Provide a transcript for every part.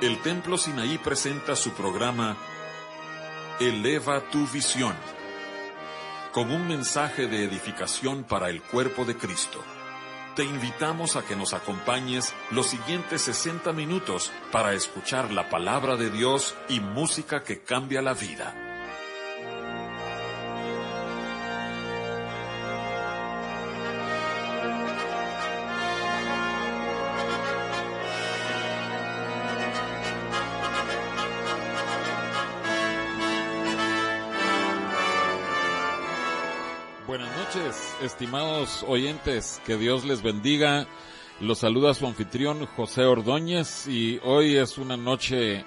El Templo Sinaí presenta su programa Eleva tu Visión, con un mensaje de edificación para el cuerpo de Cristo. Te invitamos a que nos acompañes los siguientes 60 minutos para escuchar la palabra de Dios y música que cambia la vida. Buenas noches, estimados oyentes, que Dios les bendiga. Los saluda su anfitrión José Ordóñez y hoy es una noche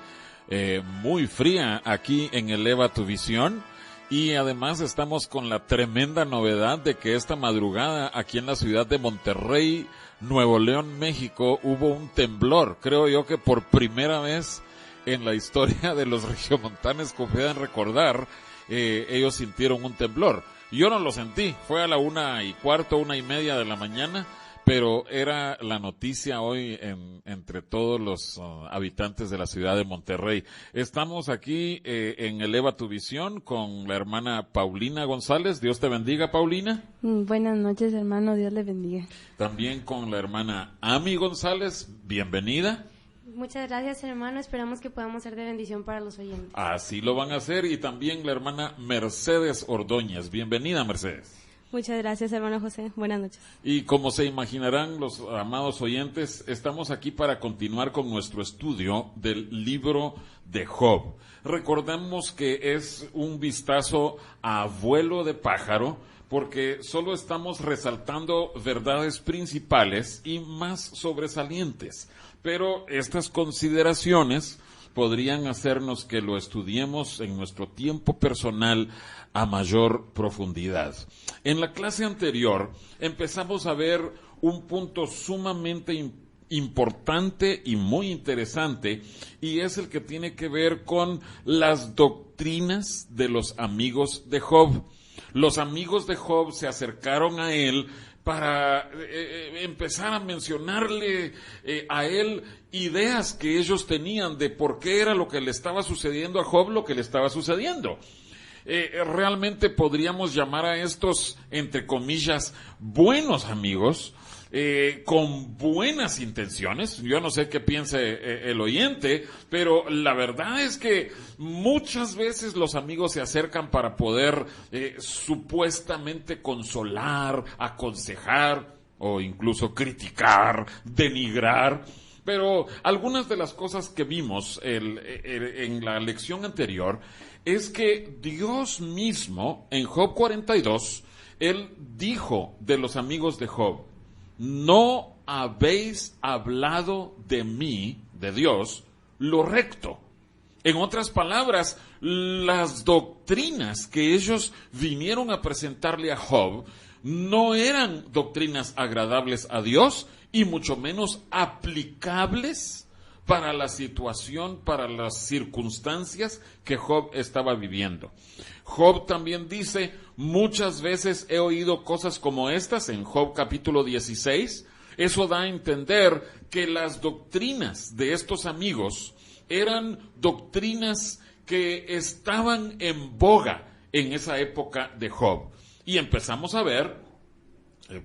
muy fría aquí en Eleva tu Visión y además estamos con la tremenda novedad de que esta madrugada aquí en la ciudad de Monterrey, Nuevo León, México, hubo un temblor. Creo yo que por primera vez en la historia de los regiomontanes que puedan recordar, ellos sintieron un temblor. Yo no lo sentí, fue a la 1:15, 1:30 de la mañana, pero era la noticia hoy entre todos los habitantes de la ciudad de Monterrey. Estamos aquí en Eleva tu Visión con la hermana Paulina González. Dios te bendiga, Paulina. Buenas noches, hermano, Dios le bendiga. También con la hermana Ami González, bienvenida. Muchas gracias, hermano, esperamos que podamos ser de bendición para los oyentes. Así lo van a hacer, y también la hermana Mercedes Ordóñez. Bienvenida, Mercedes. Muchas gracias, hermano José. Buenas noches. Y como se imaginarán los amados oyentes, estamos aquí para continuar con nuestro estudio del libro de Job. Recordemos que es un vistazo a vuelo de pájaro, porque solo estamos resaltando verdades principales y más sobresalientes. Pero estas consideraciones podrían hacernos que lo estudiemos en nuestro tiempo personal a mayor profundidad. En la clase anterior empezamos a ver un punto sumamente importante y muy interesante, y es el que tiene que ver con las doctrinas de los amigos de Job. Los amigos de Job se acercaron a él para empezar a mencionarle a él ideas que ellos tenían de por qué era lo que le estaba sucediendo a Job, lo que le estaba sucediendo. Realmente podríamos llamar a estos, entre comillas, buenos amigos, con buenas intenciones. Yo no sé qué piense el oyente, pero la verdad es que muchas veces los amigos se acercan para poder supuestamente consolar, aconsejar o incluso criticar, denigrar. Pero algunas de las cosas que vimos en la lección anterior es que Dios mismo, en Job 42, Él dijo de los amigos de Job: no habéis hablado de mí, de Dios, lo recto. En otras palabras, las doctrinas que ellos vinieron a presentarle a Job no eran doctrinas agradables a Dios y mucho menos aplicables para la situación, para las circunstancias que Job estaba viviendo. Job también dice: muchas veces he oído cosas como estas, en Job capítulo 16. Eso da a entender que las doctrinas de estos amigos eran doctrinas que estaban en boga en esa época de Job. Y empezamos a ver,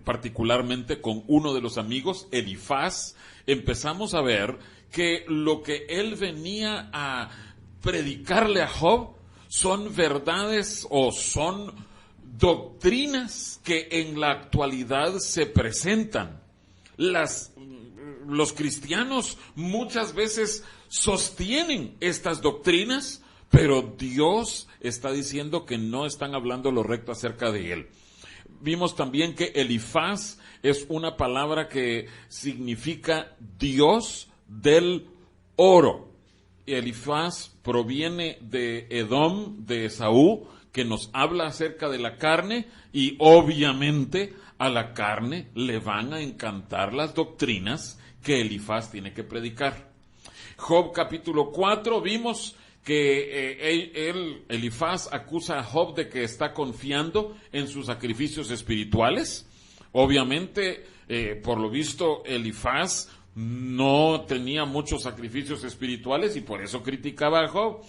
particularmente con uno de los amigos, Elifaz, empezamos a ver que lo que él venía a predicarle a Job son verdades o son doctrinas que en la actualidad se presentan. Los cristianos muchas veces sostienen estas doctrinas, pero Dios está diciendo que no están hablando lo recto acerca de él. Vimos también que Elifaz es una palabra que significa Dios del oro. Elifaz proviene de Edom, de Esaú, que nos habla acerca de la carne, y obviamente a la carne le van a encantar las doctrinas que Elifaz tiene que predicar. Job capítulo 4 vimos que Elifaz acusa a Job de que está confiando en sus sacrificios espirituales. Obviamente, por lo visto, Elifaz no tenía muchos sacrificios espirituales y por eso criticaba a Job.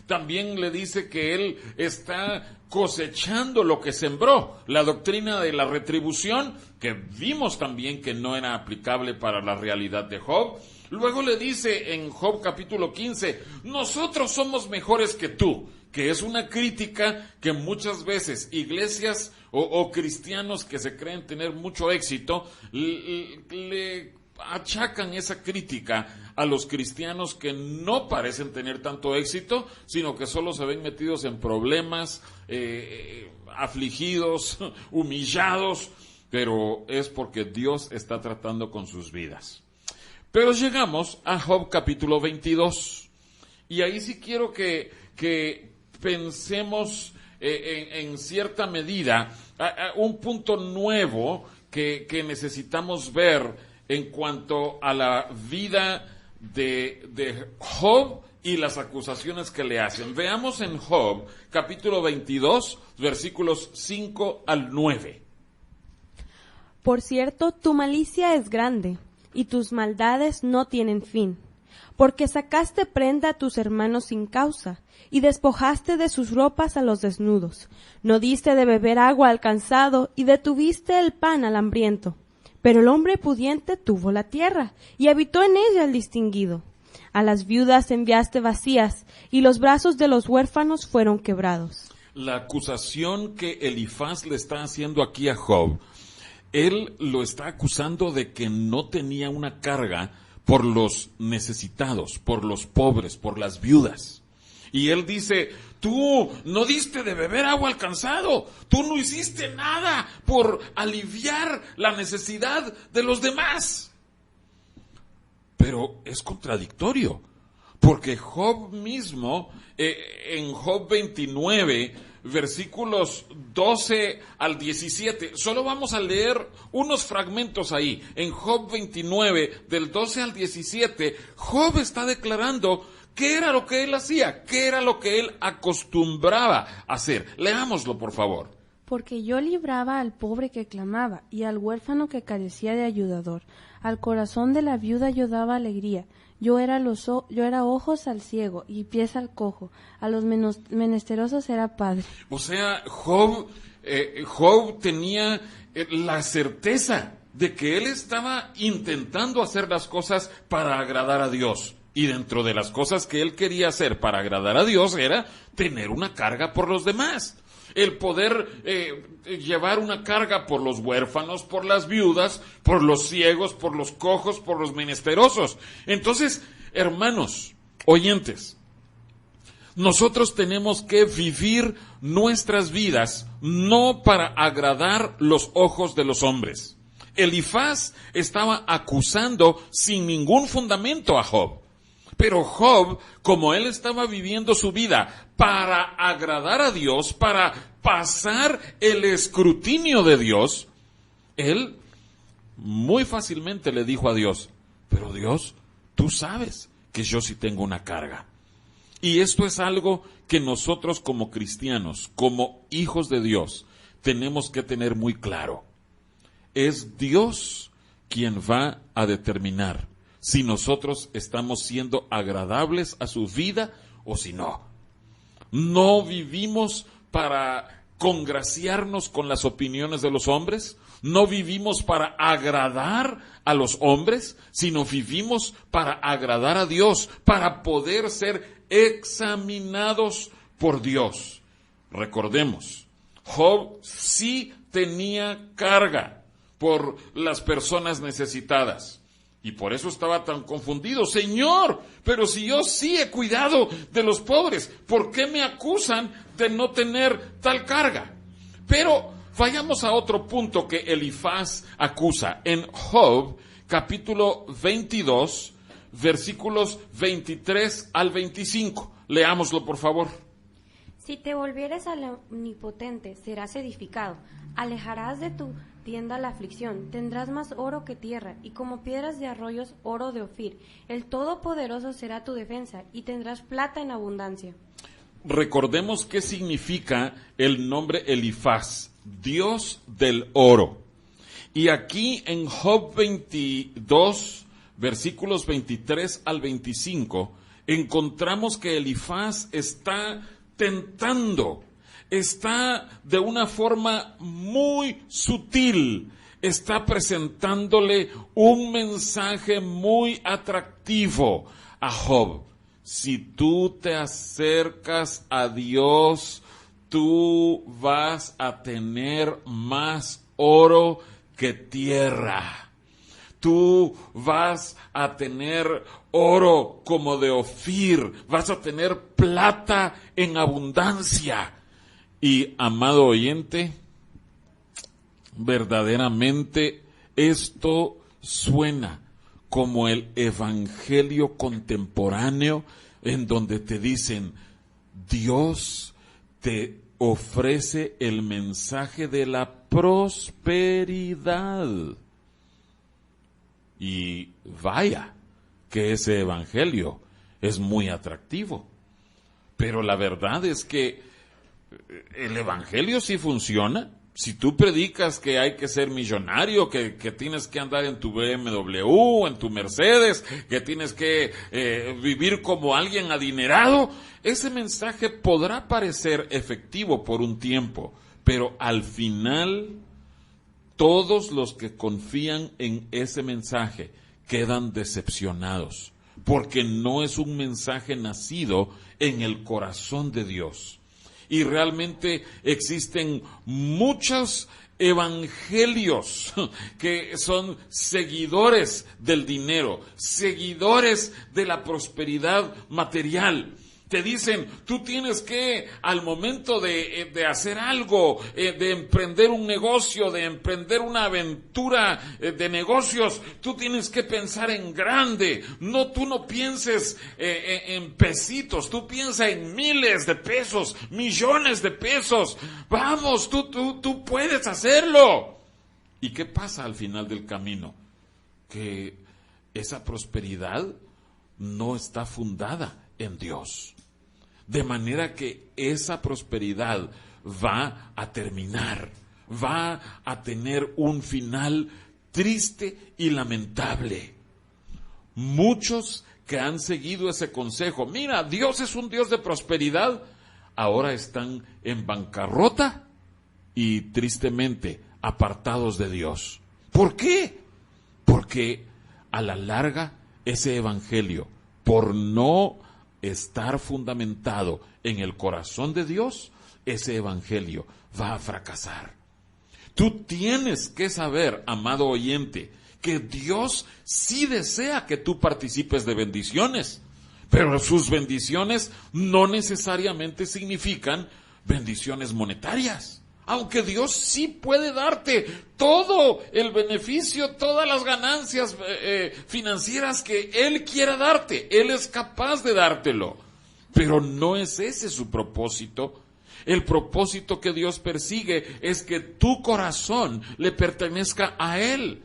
También le dice que él está cosechando lo que sembró, la doctrina de la retribución, que vimos también que no era aplicable para la realidad de Job. Luego le dice en Job capítulo 15, nosotros somos mejores que tú, que es una crítica que muchas veces iglesias o cristianos que se creen tener mucho éxito le achacan esa crítica a los cristianos que no parecen tener tanto éxito, sino que solo se ven metidos en problemas, afligidos, humillados, pero es porque Dios está tratando con sus vidas. Pero llegamos a Job capítulo 22, y ahí sí quiero que pensemos en cierta medida a un punto nuevo que necesitamos ver en cuanto a la vida de Job y las acusaciones que le hacen. Veamos en Job, capítulo 22, versículos 5 al 9. Por cierto, tu malicia es grande, y tus maldades no tienen fin, porque sacaste prenda a tus hermanos sin causa, y despojaste de sus ropas a los desnudos. No diste de beber agua al cansado, y detuviste el pan al hambriento. Pero el hombre pudiente tuvo la tierra, y habitó en ella el distinguido. A las viudas enviaste vacías, y los brazos de los huérfanos fueron quebrados. La acusación que Elifaz le está haciendo aquí a Job, él lo está acusando de que no tenía una carga por los necesitados, por los pobres, por las viudas. Y él dice, tú no diste de beber agua al cansado, tú no hiciste nada por aliviar la necesidad de los demás. Pero es contradictorio, porque Job mismo, en Job 29, versículos 12 al 17, solo vamos a leer unos fragmentos ahí. En Job 29, del 12 al 17, Job está declarando qué era lo que él hacía, qué era lo que él acostumbraba a hacer. Leámoslo, por favor. Porque yo libraba al pobre que clamaba, y al huérfano que carecía de ayudador. Al corazón de la viuda yo daba alegría. Yo era ojos al ciego y pies al cojo. A los menesterosos era padre. O sea, Job tenía la certeza de que él estaba intentando hacer las cosas para agradar a Dios. Y dentro de las cosas que él quería hacer para agradar a Dios era tener una carga por los demás. El poder llevar una carga por los huérfanos, por las viudas, por los ciegos, por los cojos, por los menesterosos. Entonces, hermanos, oyentes, nosotros tenemos que vivir nuestras vidas no para agradar los ojos de los hombres. Elifaz estaba acusando sin ningún fundamento a Job. Pero Job, como él estaba viviendo su vida para agradar a Dios, para pasar el escrutinio de Dios, él muy fácilmente le dijo a Dios, pero Dios, tú sabes que yo sí tengo una carga. Y esto es algo que nosotros como cristianos, como hijos de Dios, tenemos que tener muy claro. Es Dios quien va a determinar si nosotros estamos siendo agradables a su vida o si no. No vivimos para congraciarnos con las opiniones de los hombres, no vivimos para agradar a los hombres, sino vivimos para agradar a Dios, para poder ser examinados por Dios. Recordemos, Job sí tenía carga por las personas necesitadas. Y por eso estaba tan confundido. Señor, pero si yo sí he cuidado de los pobres, ¿por qué me acusan de no tener tal carga? Pero vayamos a otro punto que Elifaz acusa. En Job, capítulo 22, versículos 23 al 25. Leámoslo, por favor. Si te volvieres al Omnipotente, serás edificado. Alejarás de tu tienda la aflicción. Tendrás más oro que tierra, y como piedras de arroyos, oro de Ofir. El Todopoderoso será tu defensa, y tendrás plata en abundancia. Recordemos qué significa el nombre Elifaz, Dios del oro. Y aquí en Job 22, versículos 23 al 25, encontramos que Elifaz está tentando, está de una forma muy sutil, está presentándole un mensaje muy atractivo a Job. Si tú te acercas a Dios, tú vas a tener más oro que tierra. Tú vas a tener oro como de Ofir, vas a tener plata en abundancia. Y, amado oyente, verdaderamente esto suena como el evangelio contemporáneo en donde te dicen, Dios te ofrece el mensaje de la prosperidad. Y vaya que ese evangelio es muy atractivo. Pero la verdad es que el evangelio sí funciona. Si tú predicas que hay que ser millonario, que tienes que andar en tu BMW, en tu Mercedes, que tienes que vivir como alguien adinerado, ese mensaje podrá parecer efectivo por un tiempo, pero al final todos los que confían en ese mensaje quedan decepcionados, porque no es un mensaje nacido en el corazón de Dios. Y realmente existen muchos evangelios que son seguidores del dinero, seguidores de la prosperidad material. Te dicen, tú tienes que, al momento de hacer algo, de emprender un negocio, de emprender una aventura de negocios, tú tienes que pensar en grande. No, tú no pienses en pesitos, tú piensa en miles de pesos, millones de pesos. Vamos, tú puedes hacerlo. ¿Y qué pasa al final del camino? Que esa prosperidad no está fundada en Dios. De manera que esa prosperidad va a terminar, va a tener un final triste y lamentable. Muchos que han seguido ese consejo, mira, Dios es un Dios de prosperidad, ahora están en bancarrota y tristemente apartados de Dios. ¿Por qué? Porque a la larga ese evangelio, por no estar fundamentado en el corazón de Dios, ese evangelio va a fracasar. Tú tienes que saber, amado oyente, que Dios sí desea que tú participes de bendiciones, pero sus bendiciones no necesariamente significan bendiciones monetarias. Aunque Dios sí puede darte todo el beneficio, todas las ganancias financieras que Él quiera darte. Él es capaz de dártelo. Pero no es ese su propósito. El propósito que Dios persigue es que tu corazón le pertenezca a Él.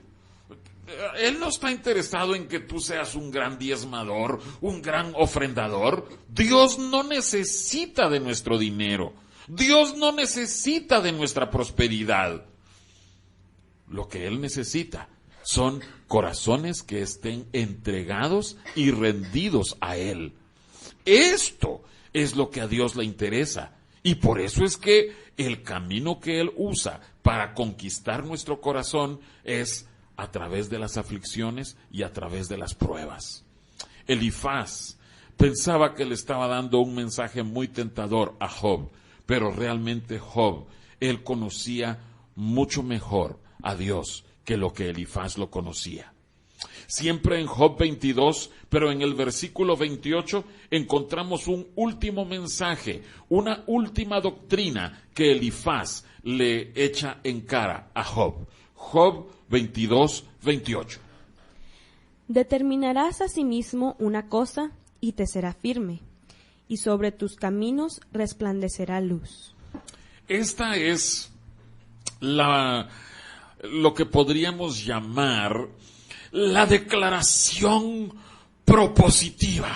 Él no está interesado en que tú seas un gran diezmador, un gran ofrendador. Dios no necesita de nuestro dinero. Dios no necesita de nuestra prosperidad. Lo que Él necesita son corazones que estén entregados y rendidos a Él. Esto es lo que a Dios le interesa. Y por eso es que el camino que Él usa para conquistar nuestro corazón es a través de las aflicciones y a través de las pruebas. Elifaz pensaba que le estaba dando un mensaje muy tentador a Job. Pero realmente Job, él conocía mucho mejor a Dios que lo que Elifaz lo conocía. Siempre en Job 22, pero en el versículo 28, encontramos un último mensaje, una última doctrina que Elifaz le echa en cara a Job. Job 22, 28. Determinarás asimismo una cosa y te será firme, y sobre tus caminos resplandecerá luz. Esta es lo que podríamos llamar la declaración propositiva.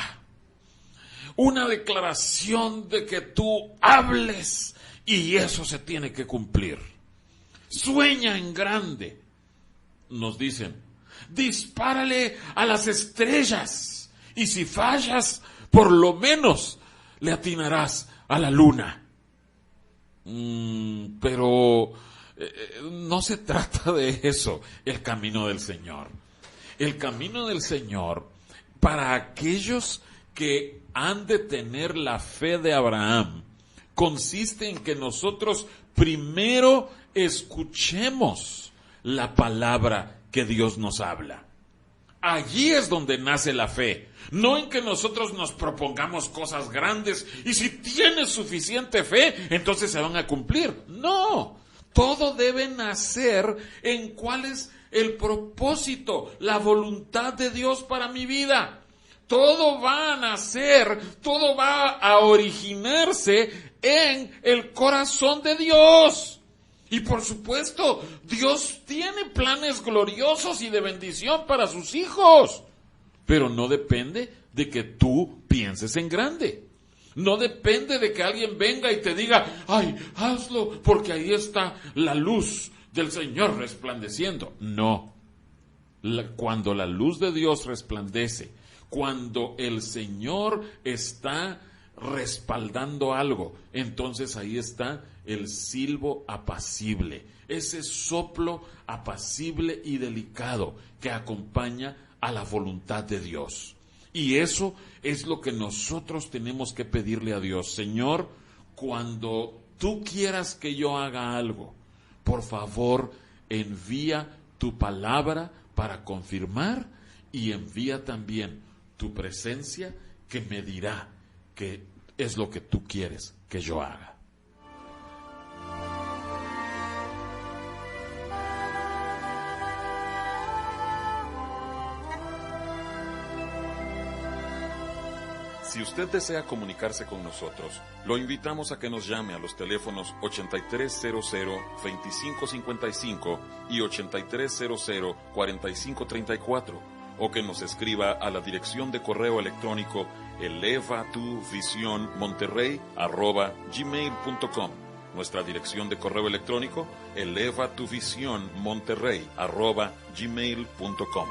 Una declaración de que tú hables y eso se tiene que cumplir. Sueña en grande, nos dicen. Dispárale a las estrellas. Y si fallas, por lo menos le atinarás a la luna. Pero no se trata de eso, el camino del Señor. El camino del Señor, para aquellos que han de tener la fe de Abraham, consiste en que nosotros primero escuchemos la palabra que Dios nos habla. Allí es donde nace la fe, no en que nosotros nos propongamos cosas grandes y si tienes suficiente fe, entonces se van a cumplir. No, todo debe nacer en cuál es el propósito, la voluntad de Dios para mi vida. Todo va a nacer, todo va a originarse en el corazón de Dios. Y por supuesto, Dios tiene planes gloriosos y de bendición para sus hijos. Pero no depende de que tú pienses en grande. No depende de que alguien venga y te diga, ay, hazlo, porque ahí está la luz del Señor resplandeciendo. No. Cuando la luz de Dios resplandece, cuando el Señor está respaldando algo, entonces ahí está el silbo apacible, ese soplo apacible y delicado que acompaña a la voluntad de Dios. Y eso es lo que nosotros tenemos que pedirle a Dios. Señor, cuando tú quieras que yo haga algo, por favor, envía tu palabra para confirmar y envía también tu presencia que me dirá qué es lo que tú quieres que yo haga. Si usted desea comunicarse con nosotros, lo invitamos a que nos llame a los teléfonos 8300-2555 y 8300-4534, o que nos escriba a la dirección de correo electrónico elevatuvisionmonterrey@gmail.com. Nuestra dirección de correo electrónico elevatuvisionmonterrey@gmail.com.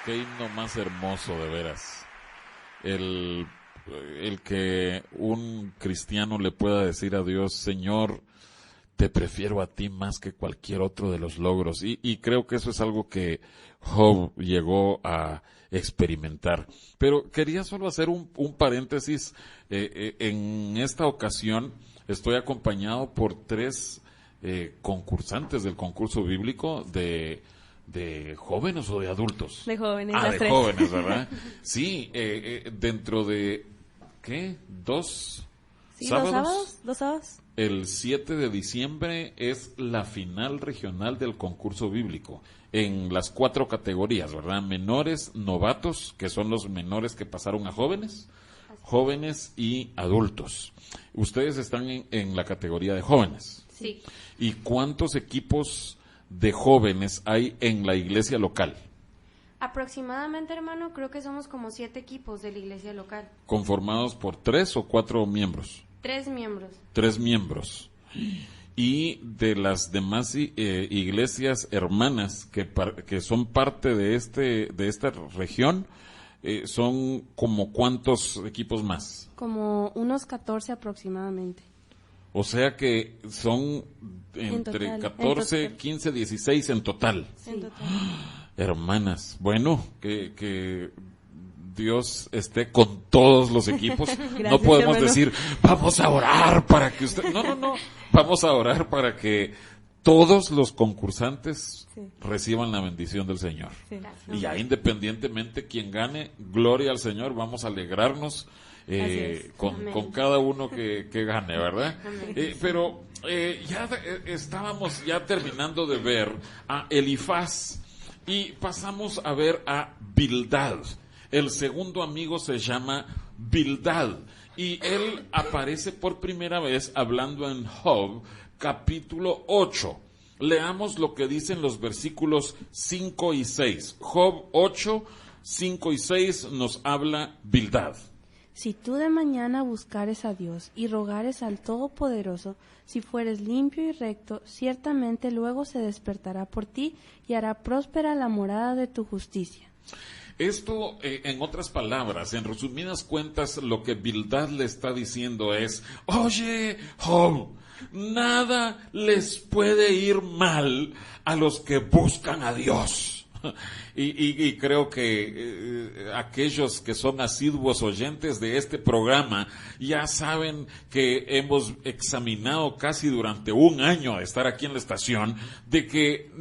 Qué himno más hermoso, de veras. El que un cristiano le pueda decir a Dios: Señor, te prefiero a ti más que cualquier otro de los logros. Y creo que eso es algo que Job llegó a experimentar. Pero quería solo hacer un paréntesis. En esta ocasión estoy acompañado por 3 concursantes del concurso bíblico de jóvenes o de adultos. De jóvenes, de 3. jóvenes, ¿verdad? Sí, dentro de, ¿qué? 2 Sí, sábados. 2 sábados. El 7 de diciembre es la final regional del concurso bíblico en las 4 categorías, ¿verdad? Menores, novatos, que son los menores que pasaron a jóvenes, jóvenes y adultos. Ustedes están en la categoría de jóvenes. Sí. ¿Y cuántos equipos de jóvenes hay en la iglesia local? Aproximadamente, hermano, creo que somos como 7 equipos de la iglesia local. ¿Conformados por 3 o 4 miembros? 3 miembros. 3 miembros. Y de las demás iglesias hermanas que son parte de esta región, son como ¿cuántos equipos más? Como unos 14 aproximadamente. O sea que son entre total, 14, 15, 16 en total. Sí. En total. Hermanas, bueno, que Dios esté con todos los equipos. Gracias, No podemos hermano. decir, vamos a orar para que usted... No. Vamos a orar para que todos los concursantes Sí. reciban la bendición del Señor. Sí. Y ya independientemente quien gane, gloria al Señor, vamos a alegrarnos es. con cada uno que gane, ¿verdad? Amén. Pero estábamos ya terminando de ver a Elifaz y pasamos a ver a Bildad. El segundo amigo se llama Bildad y él aparece por primera vez hablando en Job, capítulo 8. Leamos lo que dicen los versículos 5 y 6. Job 8, 5 y 6 nos habla Bildad. Si tú de mañana buscares a Dios y rogares al Todopoderoso, si fueres limpio y recto, ciertamente luego se despertará por ti y hará próspera la morada de tu justicia. Esto, en otras palabras, en resumidas cuentas, lo que Bildad le está diciendo es: oye, Job, nada les puede ir mal a los que buscan a Dios. Y creo que aquellos que son asiduos oyentes de este programa ya saben que hemos examinado casi durante un año de estar aquí en la estación, de que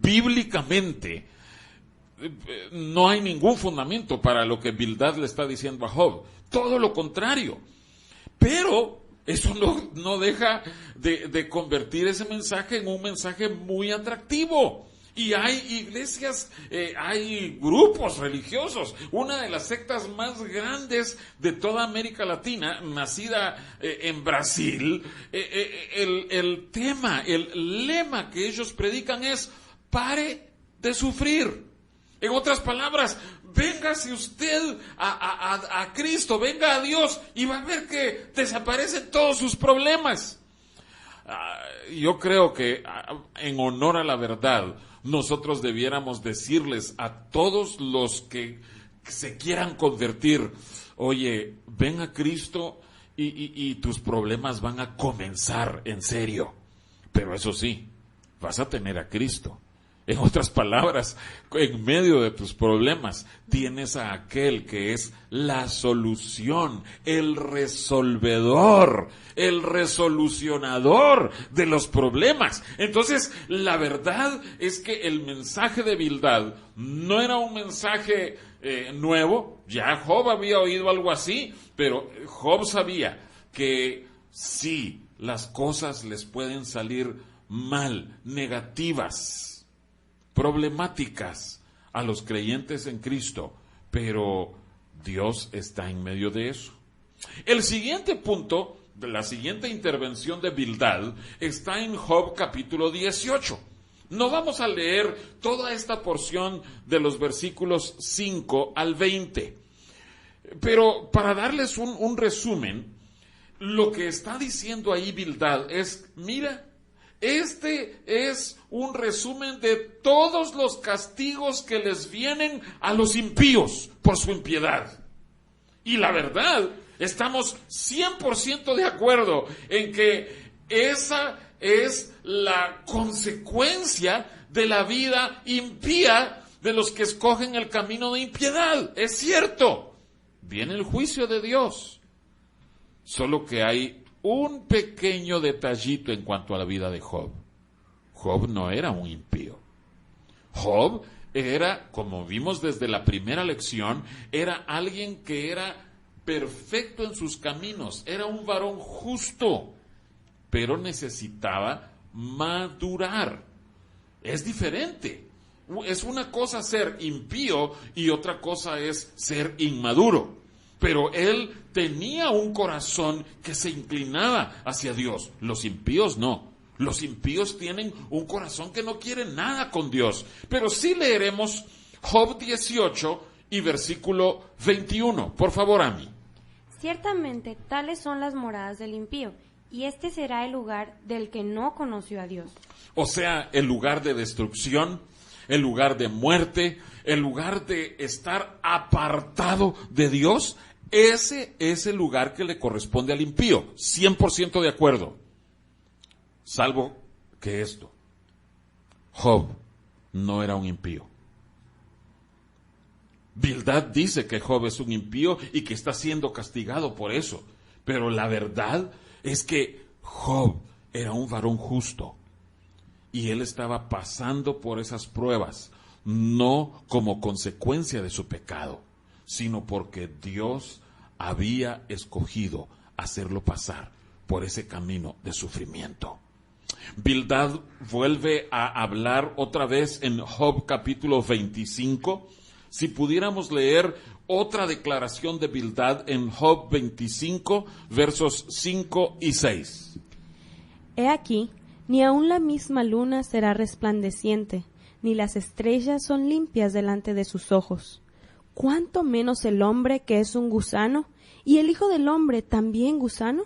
bíblicamente no hay ningún fundamento para lo que Bildad le está diciendo a Job. Todo lo contrario. Pero eso no deja de convertir ese mensaje en un mensaje muy atractivo. Y hay iglesias, hay grupos religiosos. Una de las sectas más grandes de toda América Latina, nacida en Brasil, el tema, el lema que ellos predican es: pare de sufrir. En otras palabras, véngase usted a Cristo, venga a Dios y va a ver que desaparecen todos sus problemas. Yo creo que en honor a la verdad, nosotros debiéramos decirles a todos los que se quieran convertir: oye, ven a Cristo y tus problemas van a comenzar en serio. Pero eso sí, vas a tener a Cristo. En otras palabras, en medio de tus problemas tienes a aquel que es la solución, el resolvedor, el resolucionador de los problemas. Entonces, la verdad es que el mensaje de Bildad no era un mensaje nuevo. Ya Job había oído algo así, pero Job sabía que sí, las cosas les pueden salir mal, negativas, problemáticas a los creyentes en Cristo, pero Dios está en medio de eso. El siguiente punto, la siguiente intervención de Bildad, está en Job capítulo 18. No vamos a leer toda esta porción de los versículos 5 al 20, pero para darles un resumen, lo que está diciendo ahí Bildad es: mira, Este es un resumen de todos los castigos que les vienen a los impíos por su impiedad. Y la verdad, estamos 100% de acuerdo en que esa es la consecuencia de la vida impía de los que escogen el camino de impiedad. Es cierto, viene el juicio de Dios. Solo que hay un pequeño detallito en cuanto a la vida de Job. Job no era un impío. Job era, como vimos desde la primera lección, era alguien que era perfecto en sus caminos, era un varón justo, pero necesitaba madurar. Es diferente. Es una cosa ser impío y otra cosa es ser inmaduro. Pero él tenía un corazón que se inclinaba hacia Dios. Los impíos no. Los impíos tienen un corazón que no quiere nada con Dios. Pero sí leeremos Job 18 y versículo 21. Por favor, Ami. Ciertamente, tales son las moradas del impío, y este será el lugar del que no conoció a Dios. O sea, el lugar de destrucción, el lugar de muerte, el lugar de estar apartado de Dios. Ese es el lugar que le corresponde al impío. 100% de acuerdo. Salvo que esto. Job no era un impío. Bildad dice que Job es un impío y que está siendo castigado por eso. Pero la verdad es que Job era un varón justo. Y él estaba pasando por esas pruebas, no como consecuencia de su pecado, sino porque Dios había escogido hacerlo pasar por ese camino de sufrimiento. Bildad vuelve a hablar otra vez en Job capítulo 25. Si pudiéramos leer otra declaración de Bildad en Job 25, versos 5 y 6. He aquí, ni aun la misma luna será resplandeciente, ni las estrellas son limpias delante de sus ojos. ¿Cuánto menos el hombre que es un gusano, y el Hijo del Hombre también gusano?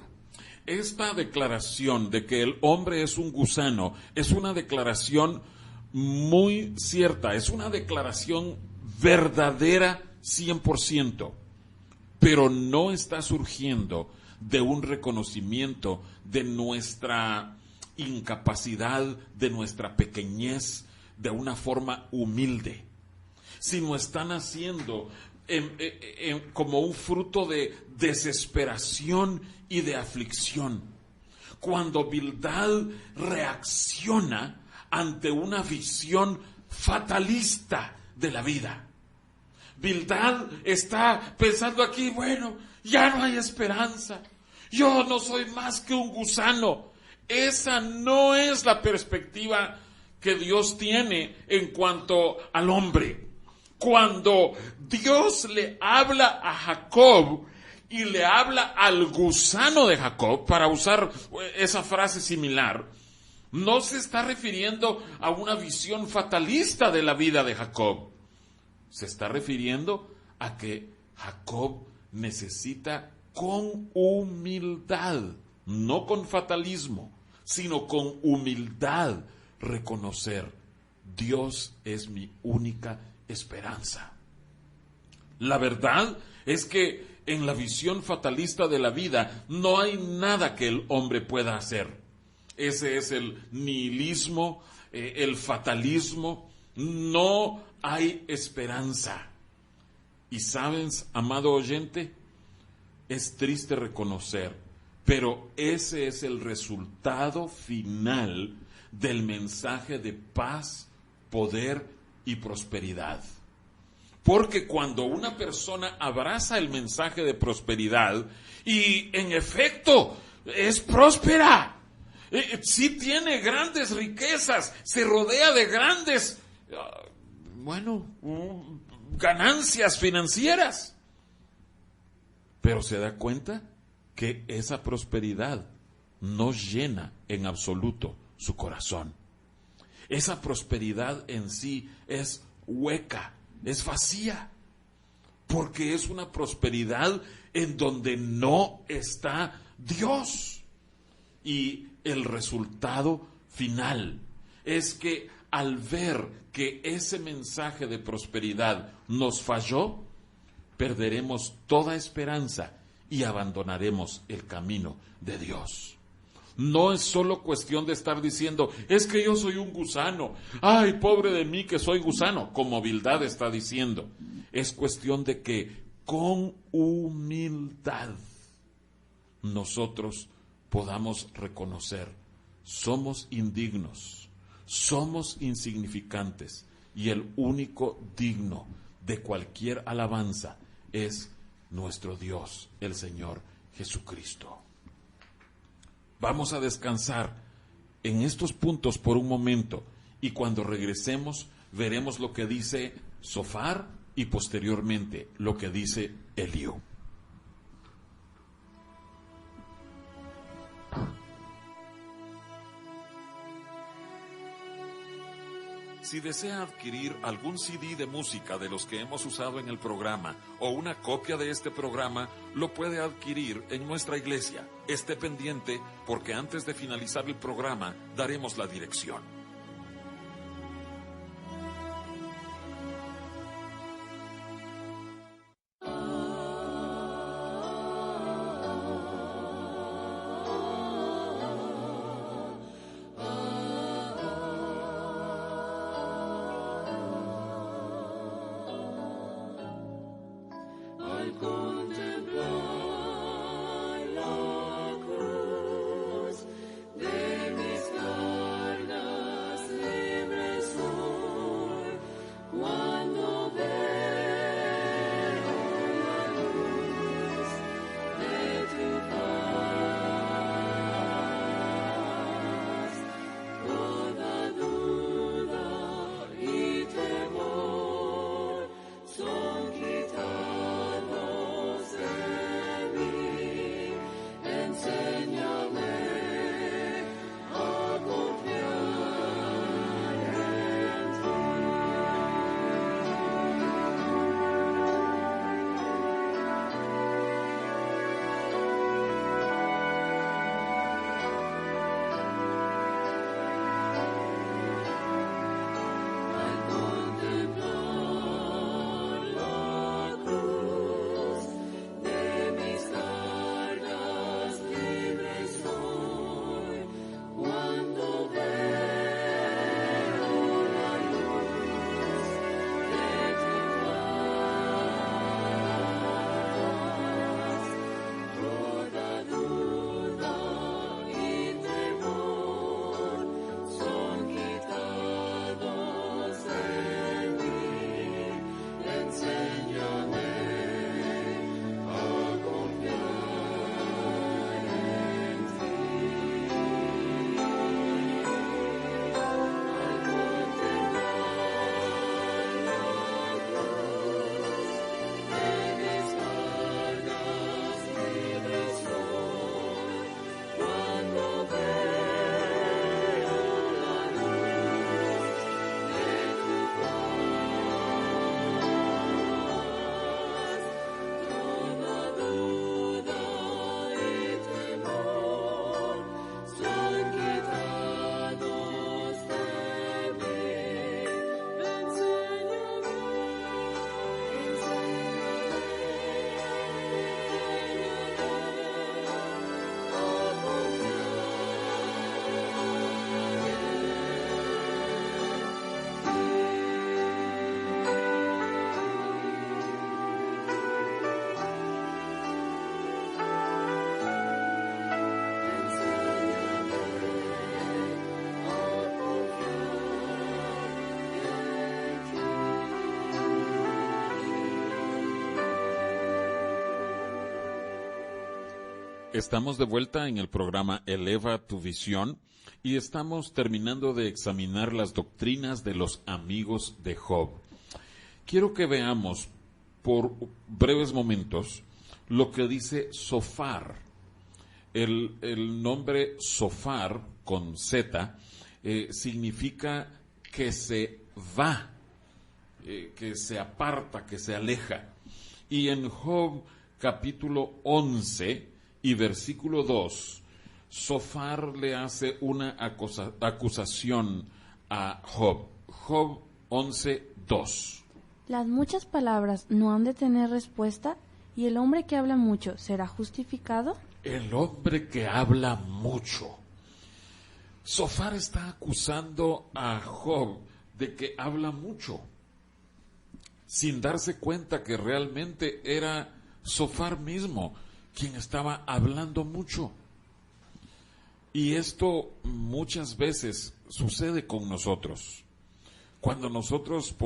Esta declaración de que el hombre es un gusano es una declaración muy cierta, es una declaración verdadera 100%, pero no está surgiendo de un reconocimiento de nuestra incapacidad, de nuestra pequeñez, de una forma humilde, sino están haciendo como un fruto de desesperación y de aflicción. Cuando Bildad reacciona ante una visión fatalista de la vida. Bildad está pensando aquí, bueno, ya no hay esperanza. Yo no soy más que un gusano. Esa no es la perspectiva que Dios tiene en cuanto al hombre. Cuando Dios le habla a Jacob y le habla al gusano de Jacob, para usar esa frase similar, no se está refiriendo a una visión fatalista de la vida de Jacob. Se está refiriendo a que Jacob necesita con humildad, no con fatalismo, sino con humildad reconocer: Dios es mi única esperanza. La verdad es que en la visión fatalista de la vida no hay nada que el hombre pueda hacer. Ese es el nihilismo, el fatalismo. No hay esperanza. Y sabes, amado oyente, es triste reconocer, pero ese es el resultado final del mensaje de paz, poder y prosperidad. Porque cuando una persona abraza el mensaje de prosperidad y en efecto es próspera, sí tiene grandes riquezas, se rodea de grandes, ganancias financieras, pero se da cuenta que esa prosperidad no llena en absoluto su corazón. Esa prosperidad en sí es hueca, es vacía, porque es una prosperidad en donde no está Dios. Y el resultado final es que al ver que ese mensaje de prosperidad nos falló, perderemos toda esperanza y abandonaremos el camino de Dios. No es solo cuestión de estar diciendo, es que yo soy un gusano, ay, pobre de mí que soy gusano, como Bildad está diciendo. Es cuestión de que con humildad nosotros podamos reconocer, somos indignos, somos insignificantes, y el único digno de cualquier alabanza es nuestro Dios, el Señor Jesucristo. Vamos a descansar en estos puntos por un momento, y cuando regresemos veremos lo que dice Sofar y posteriormente lo que dice Eliú. Si desea adquirir algún CD de música de los que hemos usado en el programa o una copia de este programa, lo puede adquirir en nuestra iglesia. Esté pendiente porque antes de finalizar el programa daremos la dirección. Estamos de vuelta en el programa Eleva tu Visión y estamos terminando de examinar las doctrinas de los amigos de Job. Quiero que veamos por breves momentos lo que dice Sofar. El nombre Sofar con Z significa que se va, que se aparta, que se aleja. Y en Job capítulo 11 y versículo 2 Zofar le hace una acusación a Job. Job 11:2. Las muchas palabras no han de tener respuesta, y el hombre que habla mucho será justificado. El hombre que habla mucho. Zofar está acusando a Job de que habla mucho, sin darse cuenta que realmente era Zofar mismo quien estaba hablando mucho. Y esto muchas veces sucede con nosotros. Cuando nosotros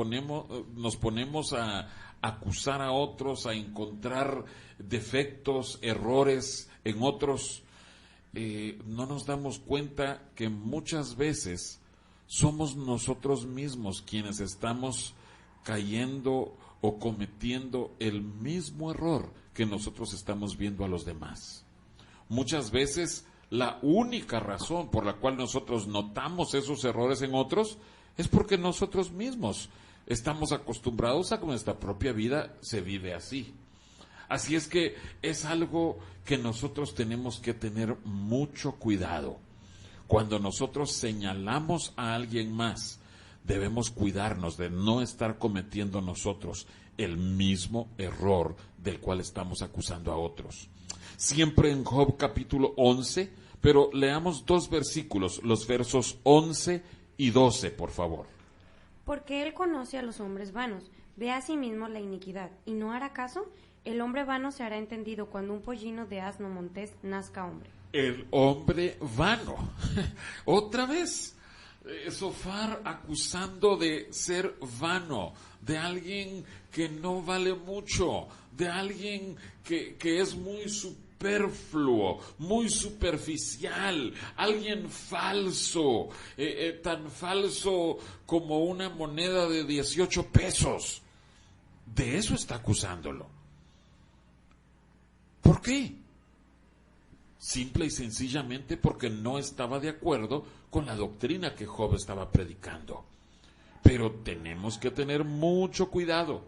nos ponemos a acusar a otros, a encontrar defectos, errores en otros, no nos damos cuenta que muchas veces somos nosotros mismos quienes estamos cayendo o cometiendo el mismo error que nosotros estamos viendo a los demás. Muchas veces la única razón por la cual nosotros notamos esos errores en otros es porque nosotros mismos estamos acostumbrados a que nuestra propia vida se vive así. Así es que es algo que nosotros tenemos que tener mucho cuidado. Cuando nosotros señalamos a alguien más, debemos cuidarnos de no estar cometiendo nosotros el mismo error del cual estamos acusando a otros. Siempre en Job capítulo 11, pero leamos 2 versículos, los versos 11 y 12, por favor. Porque él conoce a los hombres vanos, ve a sí mismo la iniquidad, y no hará caso. El hombre vano se hará entendido cuando un pollino de asno montés nazca hombre. El hombre vano. Otra vez, Zofar acusando de ser vano, de alguien que no vale mucho, de alguien que es muy superfluo, muy superficial, alguien falso, tan falso como una moneda de 18 pesos. De eso está acusándolo. ¿Por qué? Simple y sencillamente porque no estaba de acuerdo con la doctrina que Job estaba predicando. Pero tenemos que tener mucho cuidado.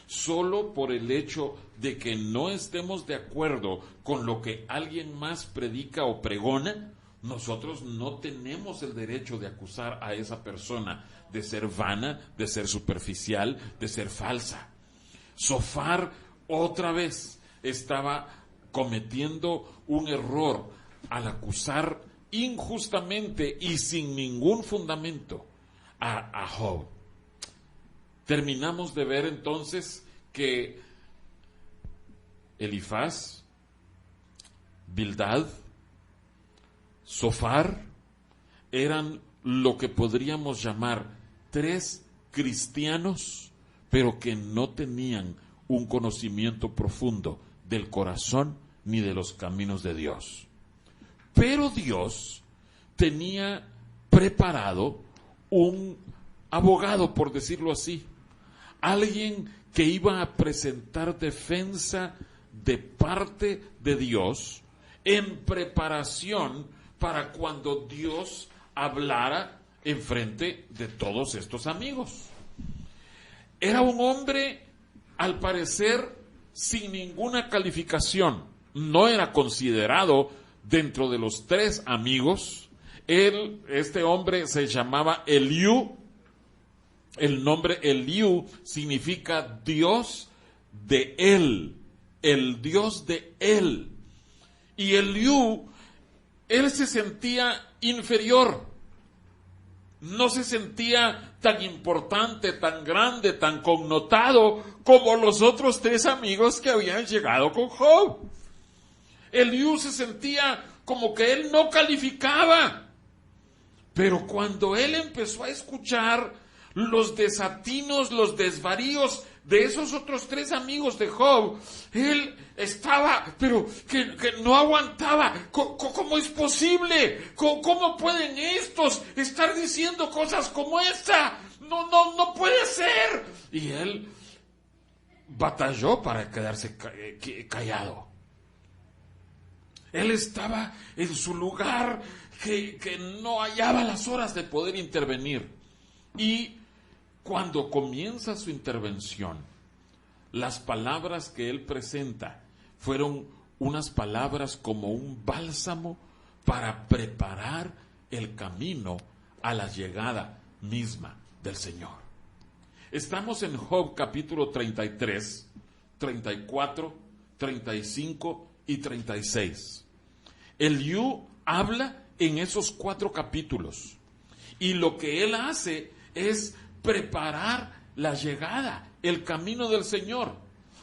Solo por el hecho de que no estemos de acuerdo con lo que alguien más predica o pregona, nosotros no tenemos el derecho de acusar a esa persona de ser vana, de ser superficial, de ser falsa. Zofar otra vez estaba cometiendo un error al acusar injustamente y sin ningún fundamento a Job. Terminamos de ver entonces que Elifaz, Bildad, Zofar eran lo que podríamos llamar 3 cristianos, pero que no tenían un conocimiento profundo del corazón ni de los caminos de Dios. Pero Dios tenía preparado un abogado, por decirlo así, alguien que iba a presentar defensa de parte de Dios en preparación para cuando Dios hablara en frente de todos estos amigos. Era un hombre, al parecer, sin ninguna calificación. No era considerado dentro de los 3 amigos. Este hombre se llamaba Eliú. El nombre Eliú significa Dios de él, el Dios de él. Y Eliú, él se sentía inferior, no se sentía tan importante, tan grande, tan connotado como los otros 3 amigos que habían llegado con Job. Eliú se sentía como que él no calificaba. Pero cuando él empezó a escuchar los desatinos, los desvaríos de esos otros 3 amigos de Job, él estaba, pero que no aguantaba. ¿Cómo es posible? ¿Cómo pueden estos estar diciendo cosas como esta? No puede ser. Y él batalló para quedarse callado. Él estaba en su lugar que no hallaba las horas de poder intervenir. Y cuando comienza su intervención, las palabras que él presenta fueron unas palabras como un bálsamo para preparar el camino a la llegada misma del Señor. Estamos en Job capítulo 33, 34, 35 y 36. Eliú habla en esos 4 capítulos y lo que él hace es preparar la llegada, el camino del Señor.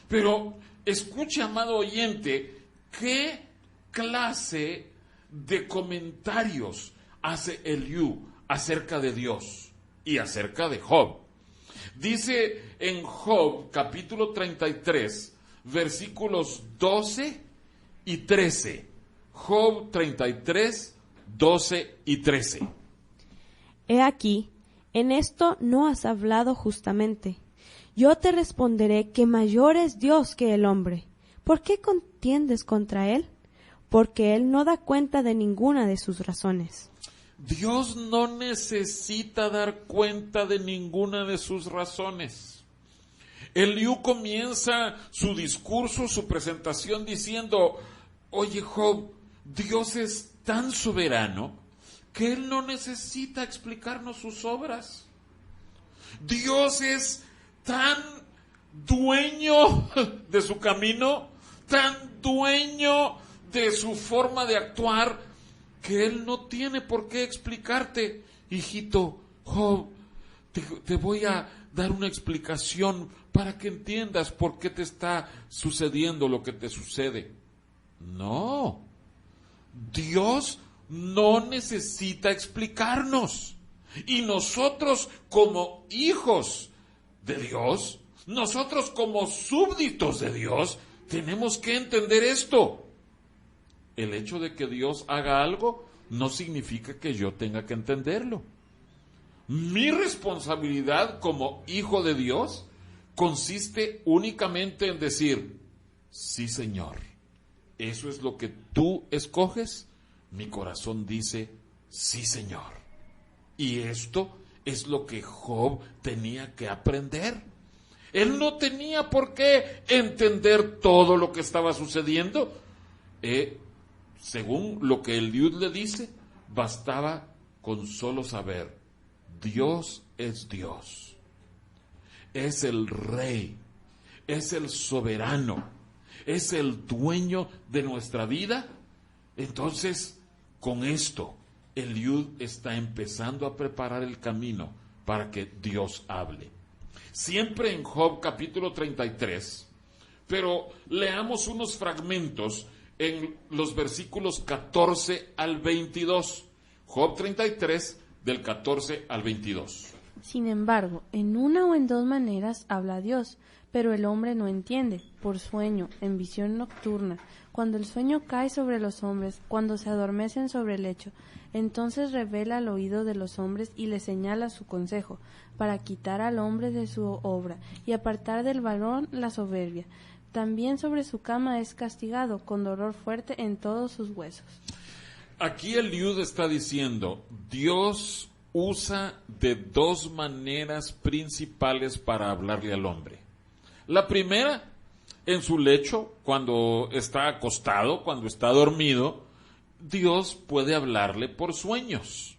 Pero escuche, amado oyente, qué clase de comentarios hace Eliú acerca de Dios y acerca de Job. Dice en Job capítulo 33, versículos 12 y 13. Job 33, 12 y 13. He aquí, en esto no has hablado justamente. Yo te responderé que mayor es Dios que el hombre. ¿Por qué contiendes contra él? Porque él no da cuenta de ninguna de sus razones. Dios no necesita dar cuenta de ninguna de sus razones. Eliú comienza su discurso, su presentación diciendo: oye, Job, Dios es tan soberano que Él no necesita explicarnos sus obras. Dios es tan dueño de su camino, tan dueño de su forma de actuar, que Él no tiene por qué explicarte. Hijito, Job, te voy a dar una explicación para que entiendas por qué te está sucediendo lo que te sucede. No, Dios no necesita explicarnos. Y nosotros como hijos de Dios, nosotros como súbditos de Dios, tenemos que entender esto. El hecho de que Dios haga algo no significa que yo tenga que entenderlo. Mi responsabilidad como hijo de Dios consiste únicamente en decir: sí, Señor, eso es lo que tú escoges. Mi corazón dice: sí, Señor. Y esto es lo que Job tenía que aprender. Él no tenía por qué entender todo lo que estaba sucediendo. Según lo que Eliud le dice, bastaba con solo saber: Dios es Dios, es el Rey, es el soberano, es el dueño de nuestra vida. Entonces, con esto, Eliud está empezando a preparar el camino para que Dios hable. Siempre en Job capítulo 33, pero leamos unos fragmentos en los versículos 14 al 22. Job 33, del 14 al 22. Sin embargo, en una o en dos maneras habla Dios, pero el hombre no entiende: por sueño, en visión nocturna, cuando el sueño cae sobre los hombres, cuando se adormecen sobre el lecho. Entonces revela al oído de los hombres y les señala su consejo, para quitar al hombre de su obra y apartar del varón la soberbia. También sobre su cama es castigado, con dolor fuerte en todos sus huesos. Aquí Eliud está diciendo: Dios usa de dos maneras principales para hablarle al hombre. La primera, en su lecho, cuando está acostado, cuando está dormido, Dios puede hablarle por sueños.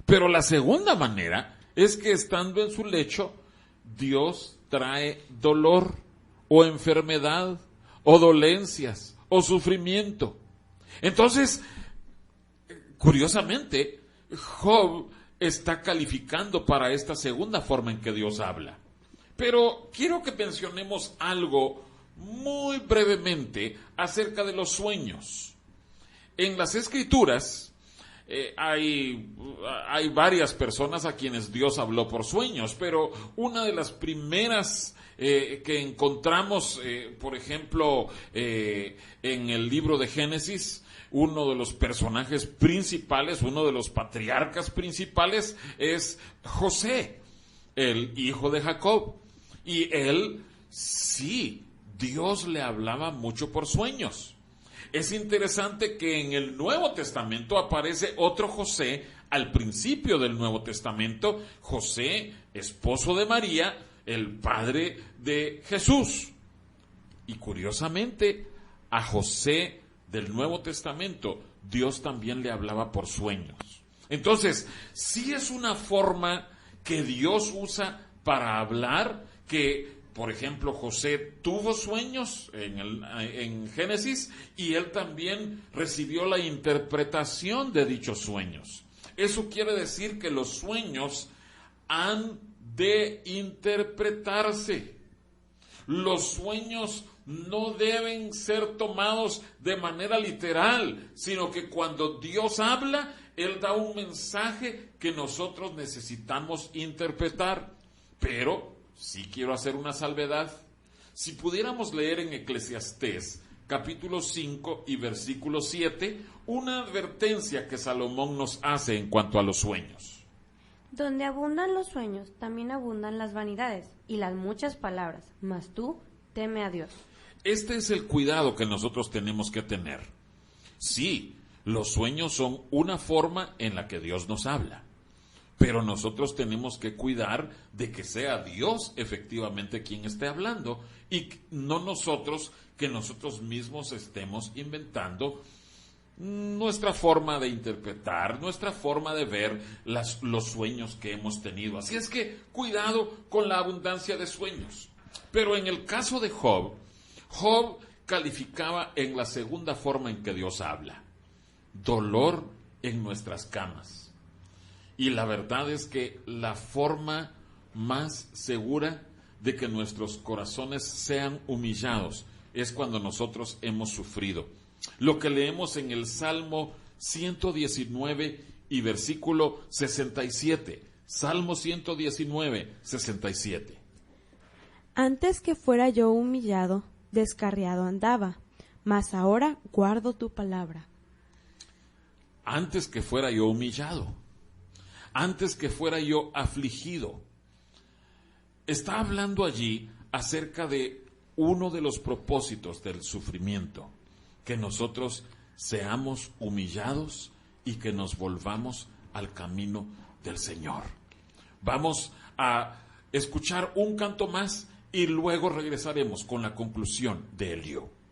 Pero la segunda manera es que estando en su lecho, Dios trae dolor o enfermedad o dolencias o sufrimiento. Entonces, curiosamente, Job está calificando para esta segunda forma en que Dios habla. Pero quiero que mencionemos algo muy brevemente acerca de los sueños. En las Escrituras hay varias personas a quienes Dios habló por sueños, pero una de las primeras que encontramos, por ejemplo, en el libro de Génesis, uno de los personajes principales, uno de los patriarcas principales es José, el hijo de Jacob. Y él, sí, Dios le hablaba mucho por sueños. Es interesante que en el Nuevo Testamento aparece otro José al principio del Nuevo Testamento, José, esposo de María, el padre de Jesús. Y curiosamente, a José del Nuevo Testamento, Dios también le hablaba por sueños. Entonces, sí es una forma que Dios usa para hablar, que, por ejemplo, José tuvo sueños en Génesis, y él también recibió la interpretación de dichos sueños. Eso quiere decir que los sueños han de interpretarse. Los sueños no deben ser tomados de manera literal, sino que cuando Dios habla, Él da un mensaje que nosotros necesitamos interpretar. Pero sí quiero hacer una salvedad. Si pudiéramos leer en Eclesiastés, capítulo 5 y versículo 7, una advertencia que Salomón nos hace en cuanto a los sueños. Donde abundan los sueños, también abundan las vanidades y las muchas palabras, mas tú teme a Dios. Este es el cuidado que nosotros tenemos que tener. Sí, los sueños son una forma en la que Dios nos habla, pero nosotros tenemos que cuidar de que sea Dios efectivamente quien esté hablando y no nosotros, que nosotros mismos estemos inventando nuestra forma de interpretar, nuestra forma de ver los sueños que hemos tenido. Así es que cuidado con la abundancia de sueños. Pero en el caso de Job, Job calificaba en la segunda forma en que Dios habla: dolor en nuestras camas. Y la verdad es que la forma más segura de que nuestros corazones sean humillados es cuando nosotros hemos sufrido. Lo que leemos en el Salmo 119 y versículo 67. Salmo 119, 67. Antes que fuera yo humillado, descarriado andaba, mas ahora guardo tu palabra. Antes que fuera yo humillado, antes que fuera yo afligido. Está hablando allí acerca de uno de los propósitos del sufrimiento: que nosotros seamos humillados y que nos volvamos al camino del Señor. Vamos a escuchar un canto más y luego regresaremos con la conclusión de Elio.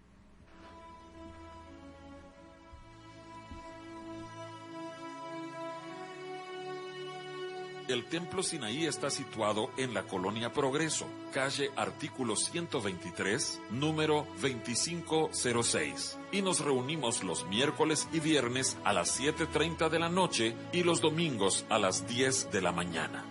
El Templo Sinaí está situado en la Colonia Progreso, calle Artículo 123, número 2506. Y nos reunimos los miércoles y viernes a las 7:30 de la noche y los domingos a las 10 de la mañana.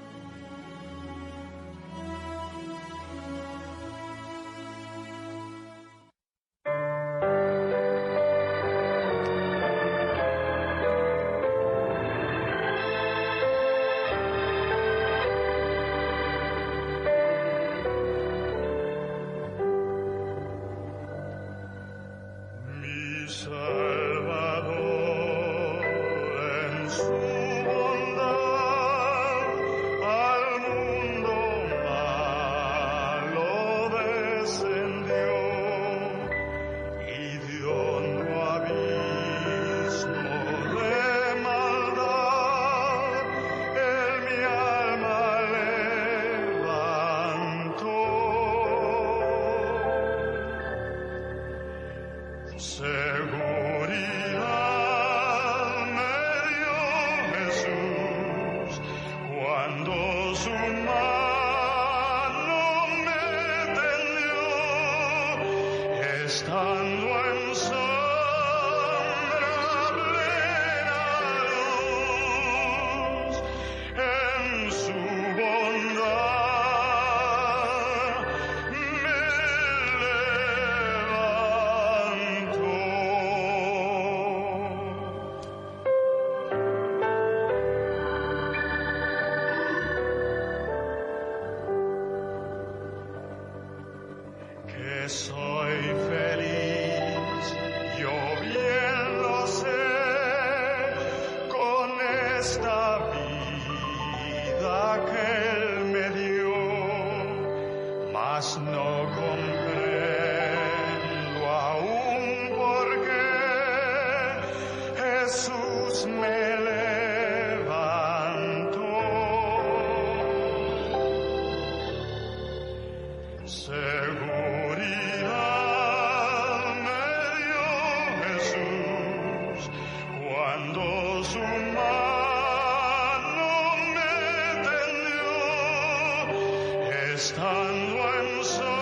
estando en sombra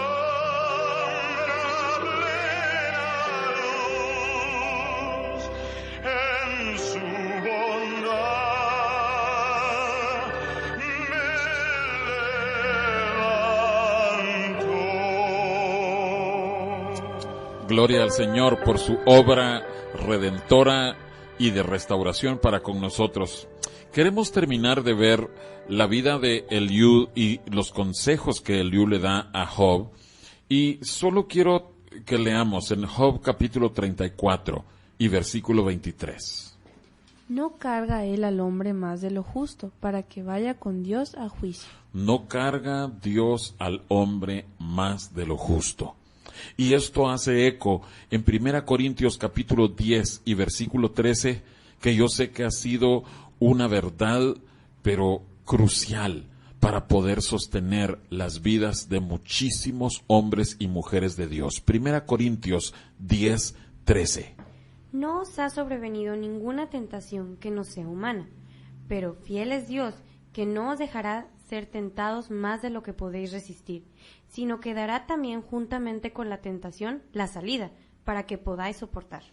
plena luz, en su bondad me levantó. Gloria al Señor por su obra redentora y de restauración para con nosotros. Queremos terminar de ver la vida de Eliú y los consejos que Eliú le da a Job. Y solo quiero que leamos en Job capítulo 34 y versículo 23. No carga él al hombre más de lo justo, para que vaya con Dios a juicio. No carga Dios al hombre más de lo justo. Y esto hace eco en 1 Corintios capítulo 10 y versículo 13, que yo sé que ha sido una verdad, pero crucial para poder sostener las vidas de muchísimos hombres y mujeres de Dios. 1 Corintios 10, 13. No os ha sobrevenido ninguna tentación que no sea humana, pero fiel es Dios, que no os dejará ser tentados más de lo que podéis resistir, sino que dará también juntamente con la tentación la salida, para que podáis soportar.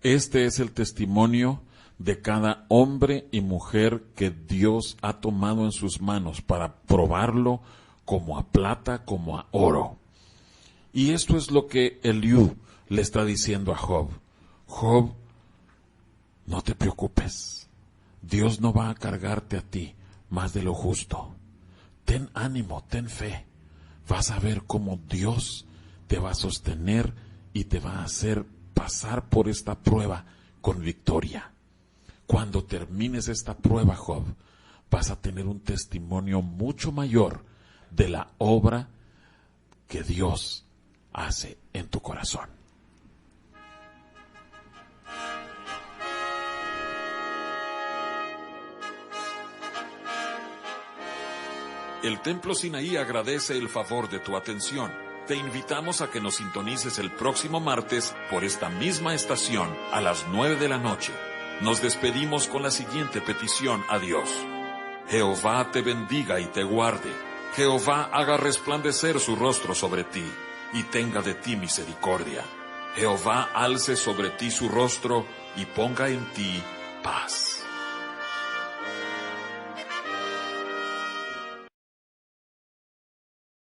Este es el testimonio de cada hombre y mujer que Dios ha tomado en sus manos para probarlo como a plata, como a oro. Y esto es lo que Eliú le está diciendo a Job. Job, no te preocupes. Dios no va a cargarte a ti más de lo justo. Ten ánimo, ten fe. Vas a ver cómo Dios te va a sostener y te va a hacer pasar por esta prueba con victoria. Cuando termines esta prueba, Job, vas a tener un testimonio mucho mayor de la obra que Dios hace en tu corazón. El Templo Sinaí agradece el favor de tu atención. Te invitamos a que nos sintonices el próximo martes por esta misma estación a las 9 de la noche. Nos despedimos con la siguiente petición a Dios. Jehová te bendiga y te guarde. Jehová haga resplandecer su rostro sobre ti y tenga de ti misericordia. Jehová alce sobre ti su rostro y ponga en ti paz.